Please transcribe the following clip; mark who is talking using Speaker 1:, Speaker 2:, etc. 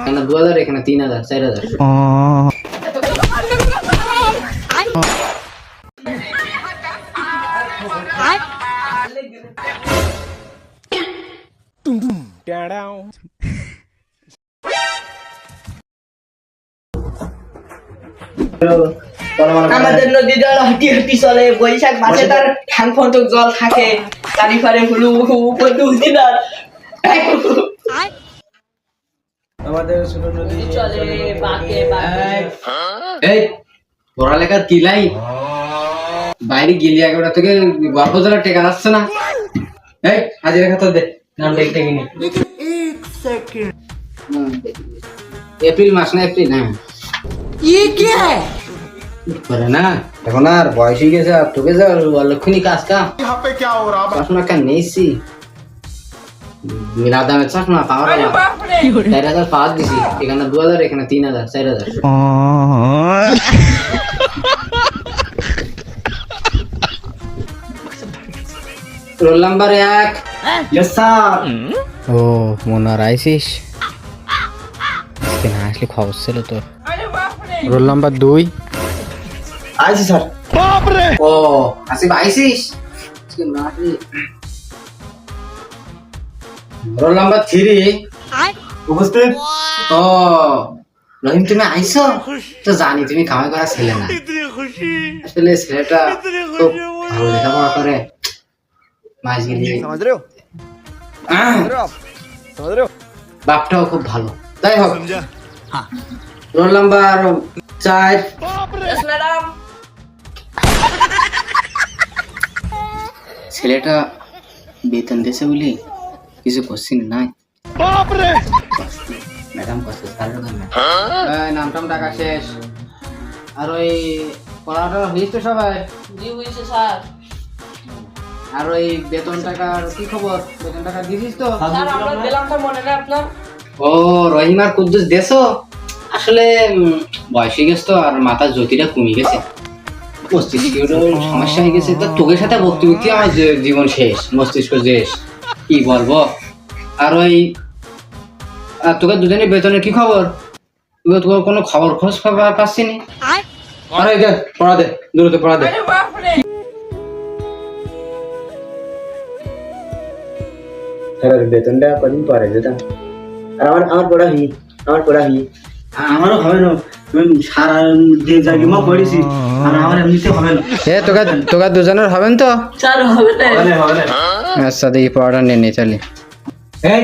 Speaker 1: এখানে 2000, এখানে 3000, 4000।
Speaker 2: আমাদের নদী জল হাঁটি হাঁটি চলে, বৈশাখ মাসে তার ঠ্যাং ফটক জল থাকে, চারিপারে হুলু উদিনার
Speaker 3: আমাদের ছোট নদী
Speaker 2: চলে বাঁকে বাঁকে।
Speaker 1: এই পড়ালেখার কি লাই বাইরে গেলি একবার থেকে গল্প জলা টেকা যাচ্ছে না। এই হাজিরা খাতা দে, নাম দেখতে কিনি। এপ্রিল মাস না, এপ্রিল, হ্যাঁ করে না এখন আর বয়স হয়ে গেছে, আর তোকে যা অলক্ষণী কাজ কাম চশমা কেন নিয়েছি, মিলা দামের চশমা পাওয়ার 4000 পাঁচ দিছি, এখানে 2000, এখানে 3000, 4000। Roll number 1।
Speaker 3: Yes sir.
Speaker 1: ও মনার আইসিস, না আসলে খবর ছিল তো। Roll number 2।
Speaker 3: আইছি স্যার।
Speaker 1: ও আসিফ আইসিস, না আসলে। Roll number 3।
Speaker 3: উপস্থিত।
Speaker 1: ও রহিম, তুমি আইসো তো জানি তুমি কামাই করা ছেলে না, আসলে ছেলেটা খুব ভালো লেখাপড়া করে, মাস গেলি বাপটাও খুব ভালো। যাই হোক, রোল নাম্বার 4।
Speaker 2: ম্যাডাম
Speaker 1: ছেলেটা বেতন দিয়েছে বলি কিছু কোশ্চিন নাই। ম্যাডাম কষ্ট নামটাম টাকা শেষ, আর ওই পড়াটা লিস্ট সবাই,
Speaker 2: জি বুঝছে স্যার।
Speaker 1: আর ওই বেতন টাকার কি খবর, বেতন টাকা দিছিস তো?
Speaker 2: স্যার আমরা দিলাম তো, মনে নেই আপনার?
Speaker 1: ও রহিম আর কুদ্দুস দেছো, আসলে বয়স হয়ে গেছে তো, আর মাথার জ্যোতিটা কমে গেছে, মস্তিষ্কের সমস্যা হয়ে গেছে, তো তোকে সাথে ভক্তি ভক্তি আমার জীবন শেষ, মস্তিষ্ক শেষ, কি বলবো। আর ওই আর তোকে দুজনের বেতনের কি খবর, তোকে কোনো খবর খোঁজ পাচ্ছি নি। আরে দে পড়া দে, দ্রুত পড়া দে।
Speaker 3: স্যার বেতনটা কদিন পরে দিতাম, আর আমার পড়া হি আমারও হবে না, তুমি সারা দিন জায়গা মা পড়েছি, আর আমার এমনিতে হবে না।
Speaker 1: তোকে দুজনের হবেন তো?
Speaker 2: স্যার হবে না।
Speaker 3: হবে না।
Speaker 1: আচ্ছা দেখি পড়াটা নিয়ে চলি।
Speaker 3: এই